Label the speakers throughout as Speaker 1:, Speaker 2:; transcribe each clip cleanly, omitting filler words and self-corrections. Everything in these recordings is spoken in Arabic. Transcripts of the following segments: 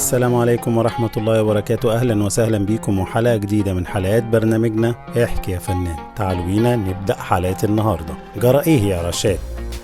Speaker 1: السلام عليكم ورحمة الله وبركاته. أهلا وسهلا بكم وحلقة جديدة من حلقات برنامجنا احكي يا فنان. تعالوا بينا نبدأ حلقة النهاردة. جرى ايه يا رشاد؟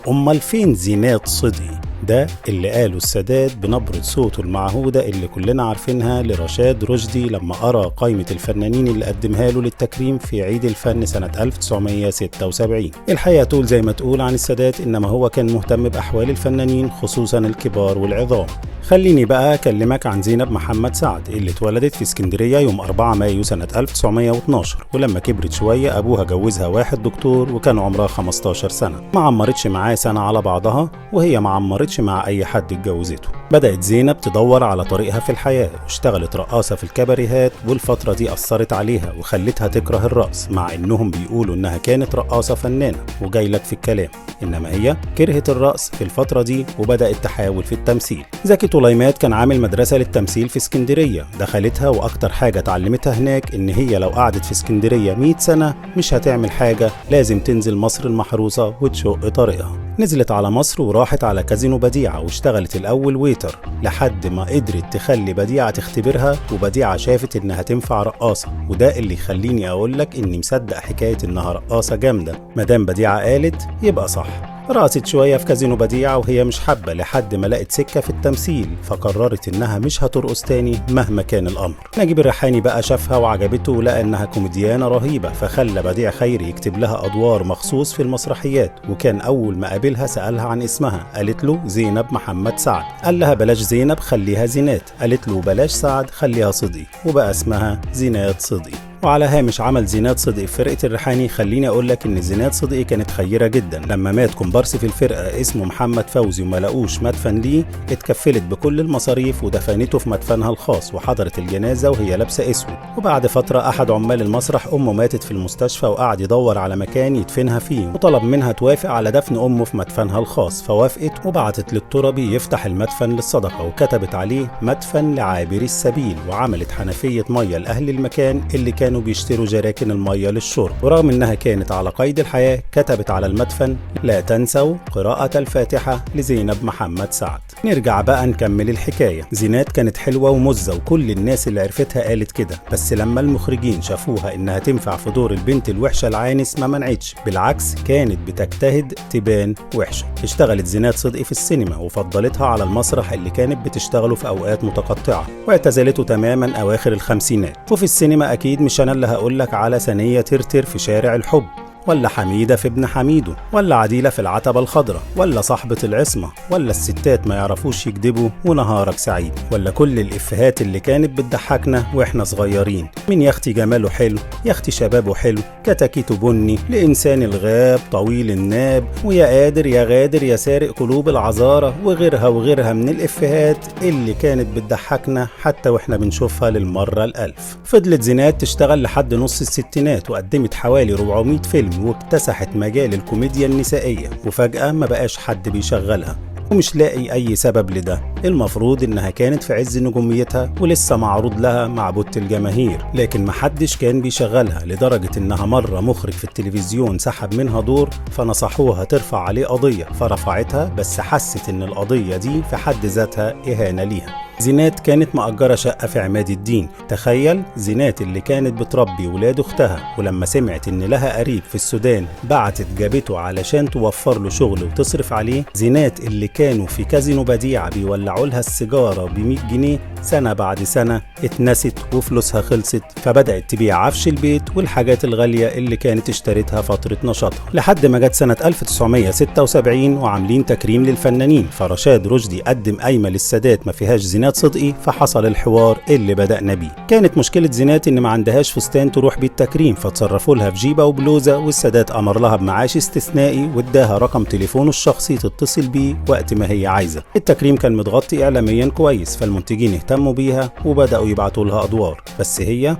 Speaker 1: أمال فين زينات صدقي؟ ده اللي قاله السادات بنبرة صوته المعهودة اللي كلنا عارفينها لرشاد رشدي لما قرأ قائمة الفنانين اللي قدمها له للتكريم في عيد الفن سنة 1976. الحقيقة تقول زي ما تقول عن السادات، إنما هو كان مهتم بأحوال الفنانين خصوصا الكبار والعظام. خليني بقى أكلمك عن زينب محمد سعد اللي اتولدت في اسكندرية يوم 4 مايو سنة 1912، ولما كبرت شوية أبوها جوزها واحد دكتور وكان عمرها 15 سنة. ما عمرتش معاه سنة على بعضها، وهي ما عمرتش مع أي حد اتجوزته. بدأت زينب تدور على طريقها في الحياة واشتغلت رقاصة في الكباريهات، والفترة دي أثرت عليها وخلتها تكره الرقص، مع إنهم بيقولوا إنها كانت رقاصة فنانة وجايلك في الكلام. إنما هي كرهت الرقص في الفترة دي وبدأت تحاول في التمثيل. زكي طليمات كان عامل مدرسة للتمثيل في اسكندرية، دخلتها وأكتر حاجة اتعلمتها هناك إن هي لو قعدت في اسكندرية 100 سنة مش هتعمل حاجة، لازم تنزل مصر المحروسة وتشق طريقها. نزلت على مصر وراحت على كازينو بديعة واشتغلت الأول ويتر لحد ما قدرت تخلي بديعة تختبرها، وبديعة شافت إنها تنفع رقاصة. وده اللي يخليني أقولك إني مصدق حكاية إنها رقاصة جامدة. مدام بديعة قالت يبقى صح. رقصت شوية في كازينو بديعة وهي مش حابة لحد ما لقت سكة في التمثيل، فقررت إنها مش هترقص تاني مهما كان الأمر. نجيب الريحاني بقى شافها وعجبته ولقى إنها كوميديانة رهيبة، فخلى بديع خيري يكتب لها أدوار مخصوص في المسرحيات. وكان أول ما قابلها سألها عن اسمها، قالت له زينب محمد سعد. قال لها بلاش زينب خليها زينات. قالت له بلاش سعد خليها صدقي، وبقى اسمها زينات صدقي. وعلى هامش عمل زينات صدقي في فرقة الريحاني، خليني أقولك إن زينات صدقي كانت خيرة جدا. لما مات كومبارس في الفرقة اسمه محمد فوزي وما لقوش مدفن ليه، اتكفلت بكل المصاريف ودفنته في مدفنها الخاص، وحضرت الجنازة وهي لابسة اسود. وبعد فترة أحد عمال المسرح أمه ماتت في المستشفى، وقعد يدور على مكان يدفنها فيه، وطلب منها توافق على دفن أمه في مدفنها الخاص، فوافقت وبعتت للتربي يفتح المدفن للصدقة، وكتبت عليه مدفن لعابري السبيل، وعملت حنفية مية لأهل المكان اللي كانوا بيشتروا جراكن المية للشرب. ورغم انها كانت على قيد الحياة كتبت على المدفن لا تنسوا قراءة الفاتحة لزينب محمد سعد. نرجع بقى نكمل الحكاية. زينات كانت حلوة ومزة وكل الناس اللي عرفتها قالت كده، بس لما المخرجين شافوها انها تنفع في دور البنت الوحشة العانس ما منعتش، بالعكس كانت بتجتهد تبان وحشة. اشتغلت زينات صدقي في السينما وفضلتها على المسرح اللي كانت بتشتغله في اوقات متقطعة، واعتزلته تماما اواخر الخمسينات. وفي السينما اكيد مش انا اللي هقولك على ثانية ترتر في شارع الحب، ولا حميدة في ابن حميدو، ولا عديلة في العتبة الخضراء، ولا صاحبة العصمة، ولا الستات ما يعرفوش يكذبوا ونهارك سعيد، ولا كل الإفيهات اللي كانت بتضحكنا واحنا صغيرين، من يختي جماله حلو، يختي شبابه حلو، كتاكيته بني، لإنسان الغاب طويل الناب، ويا قادر يا غادر يا سارق قلوب العذارة، وغيرها وغيرها من الإفيهات اللي كانت بتضحكنا حتى واحنا بنشوفها للمرة الألف. فضلت زينات تشتغل لحد نص الستينات وقدمت حوالي 400 فيلم واكتسحت مجال الكوميديا النسائية، وفجأة ما بقاش حد بيشغلها ومش لاقي أي سبب لده. المفروض إنها كانت في عز نجوميتها ولسه معروض لها مع بوت الجماهير، لكن محدش كان بيشغلها، لدرجة إنها مرة مخرج في التلفزيون سحب منها دور فنصحوها ترفع عليه قضية، فرفعتها بس حست إن القضية دي في حد ذاتها إهانة ليها. زينات كانت مأجرة شقة في عماد الدين. تخيل زينات اللي كانت بتربي ولاد أختها، ولما سمعت إن لها قريب في السودان بعتت جابته علشان توفر له شغل وتصرف عليه. زينات اللي كانوا في كازينو بديعة بيولعوا لها السيجارة ب100 جنيه، سنة بعد سنة اتنست وفلوسها خلصت، فبدأت تبيع عفش البيت والحاجات الغالية اللي كانت اشترتها فترة نشاطها، لحد ما جت سنة 1976 وعاملين تكريم للفنانين، فرشاد رشدي قدم قايمة للسادات ما فيهاش زينات صدقي، فحصل الحوار اللي بدأنا بيه. كانت مشكلة زينات ان ما عندهاش فستان تروح بيه التكريم، فتصرفوا لها في جيبة وبلوزة، والسادات امر لها بمعاش استثنائي واداها رقم تليفونه الشخصي تتصل بيه وقت ما هي عايزة. التكريم كان متغطي اعلاميا كويس، فالمنتجين اهتموا بيها وبدأوا يبعتوا لها ادوار، بس هي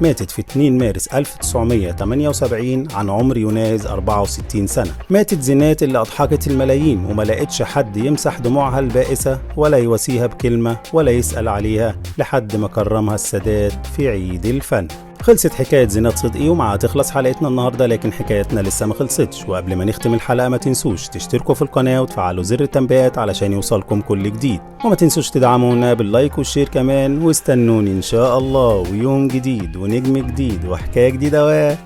Speaker 1: ماتت في 2 مارس 1978 عن عمر يناهز 64 سنة. ماتت زينات اللي أضحكت الملايين وما لقتش حد يمسح دموعها البائسة ولا يواسيها بكلمة ولا يسأل عليها، لحد ما كرمها السادات في عيد الفن. خلصت حكاية زينات صدقي ومعها تخلص حلقتنا النهاردة، لكن حكايتنا لسه ما خلصتش. وقبل ما نختم الحلقة ما تنسوش تشتركوا في القناة وتفعلوا زر التنبيهات علشان يوصلكم كل جديد، وما تنسوش تدعمونا باللايك والشير كمان. واستنوني إن شاء الله ويوم جديد ونجم جديد وحكاية جديدة.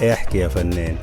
Speaker 1: احكي يا فنان.